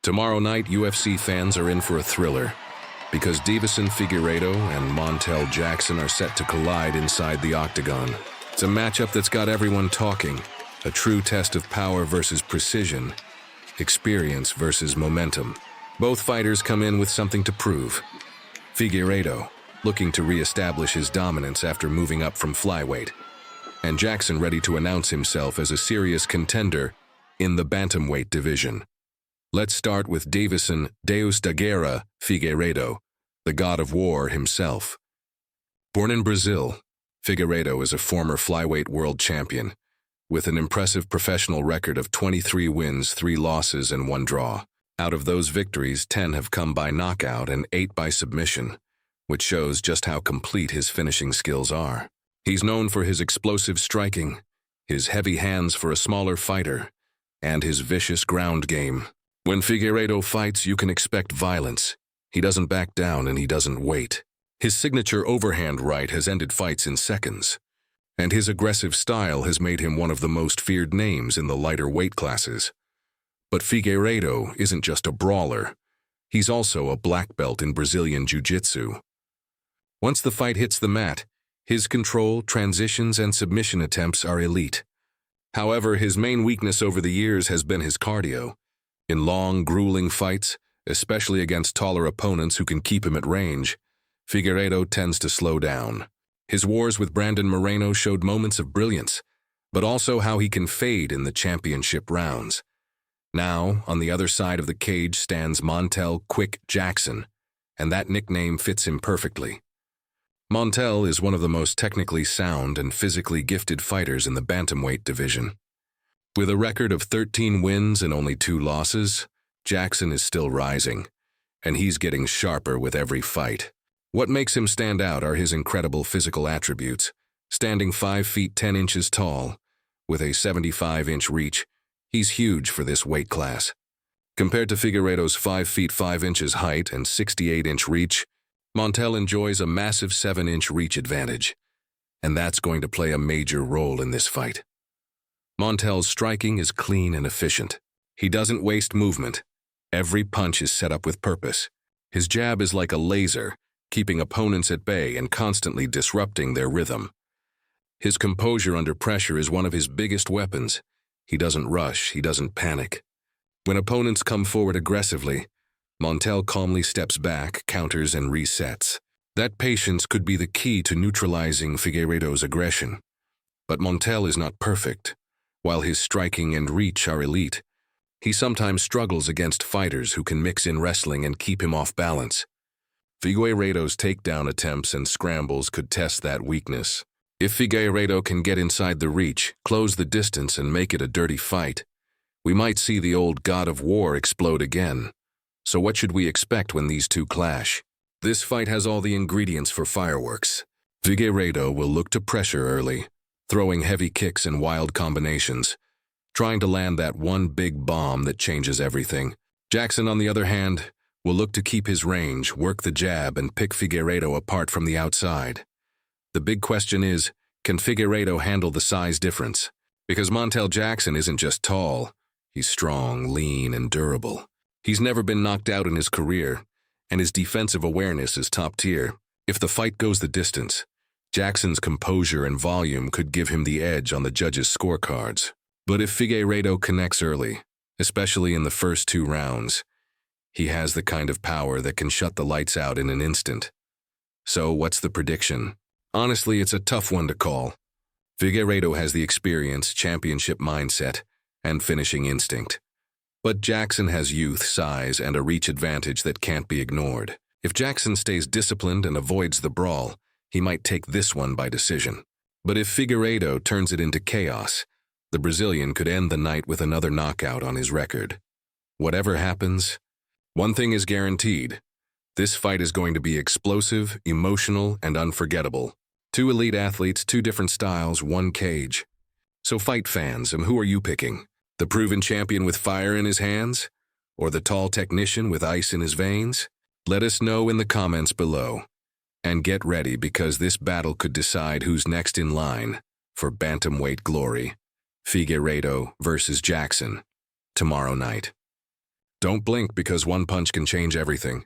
Tomorrow night, UFC fans are in for a thriller because Deiveson Figueiredo and Montel Jackson are set to collide inside the Octagon. It's a matchup that's got everyone talking, a true test of power versus precision, experience versus momentum. Both fighters come in with something to prove. Figueiredo, looking to re-establish his dominance after moving up from flyweight, and Jackson ready to announce himself as a serious contender in the Bantamweight division. Let's start with Deiveson Deus da Guerra Figueiredo, the god of war himself. Born in Brazil, Figueiredo is a former flyweight world champion with an impressive professional record of 23 wins, 3 losses, and 1 draw. Out of those victories, 10 have come by knockout and 8 by submission, which shows just how complete his finishing skills are. He's known for his explosive striking, his heavy hands for a smaller fighter, and his vicious ground game. When Figueiredo fights, you can expect violence. He doesn't back down and he doesn't wait. His signature overhand right has ended fights in seconds, and his aggressive style has made him one of the most feared names in the lighter weight classes. But Figueiredo isn't just a brawler. He's also a black belt in Brazilian Jiu-Jitsu. Once the fight hits the mat, his control, transitions, and submission attempts are elite. However, his main weakness over the years has been his cardio. In long, grueling fights, especially against taller opponents who can keep him at range, Figueiredo tends to slow down. His wars with Brandon Moreno showed moments of brilliance, but also how he can fade in the championship rounds. Now, on the other side of the cage stands Montel "Quik" Jackson, and that nickname fits him perfectly. Montel is one of the most technically sound and physically gifted fighters in the Bantamweight division. With a record of 13 wins and only 2 losses, Jackson is still rising, and he's getting sharper with every fight. What makes him stand out are his incredible physical attributes. Standing 5 feet 10 inches tall, with a 75-inch reach, he's huge for this weight class. Compared to Figueiredo's 5 feet 5 inches height and 68-inch reach, Montel enjoys a massive 7-inch reach advantage, and that's going to play a major role in this fight. Montel's striking is clean and efficient. He doesn't waste movement. Every punch is set up with purpose. His jab is like a laser, keeping opponents at bay and constantly disrupting their rhythm. His composure under pressure is one of his biggest weapons. He doesn't rush, he doesn't panic. When opponents come forward aggressively, Montel calmly steps back, counters, and resets. That patience could be the key to neutralizing Figueiredo's aggression. But Montel is not perfect. While his striking and reach are elite, he sometimes struggles against fighters who can mix in wrestling and keep him off balance. Figueiredo's takedown attempts and scrambles could test that weakness. If Figueiredo can get inside the reach, close the distance, and make it a dirty fight, we might see the old god of war explode again. So what should we expect when these two clash? This fight has all the ingredients for fireworks. Figueiredo will look to pressure early, throwing heavy kicks and wild combinations, trying to land that one big bomb that changes everything. Jackson, on the other hand, will look to keep his range, work the jab, and pick Figueiredo apart from the outside. The big question is, can Figueiredo handle the size difference? Because Montel Jackson isn't just tall, he's strong, lean, and durable. He's never been knocked out in his career, and his defensive awareness is top tier. If the fight goes the distance, Jackson's composure and volume could give him the edge on the judges' scorecards. But if Figueiredo connects early, especially in the first 2 rounds, he has the kind of power that can shut the lights out in an instant. So what's the prediction? Honestly, it's a tough one to call. Figueiredo has the experience, championship mindset, and finishing instinct. But Jackson has youth, size, and a reach advantage that can't be ignored. If Jackson stays disciplined and avoids the brawl, he might take this one by decision. But if Figueiredo turns it into chaos, the Brazilian could end the night with another knockout on his record. Whatever happens, one thing is guaranteed. This fight is going to be explosive, emotional, and unforgettable. 2 elite athletes, 2 different styles, 1 cage. So fight fans, who are you picking? The proven champion with fire in his hands? Or the tall technician with ice in his veins? Let us know in the comments below. And get ready, because this battle could decide who's next in line for Bantamweight glory. Figueiredo versus Jackson, tomorrow night. Don't blink because one punch can change everything.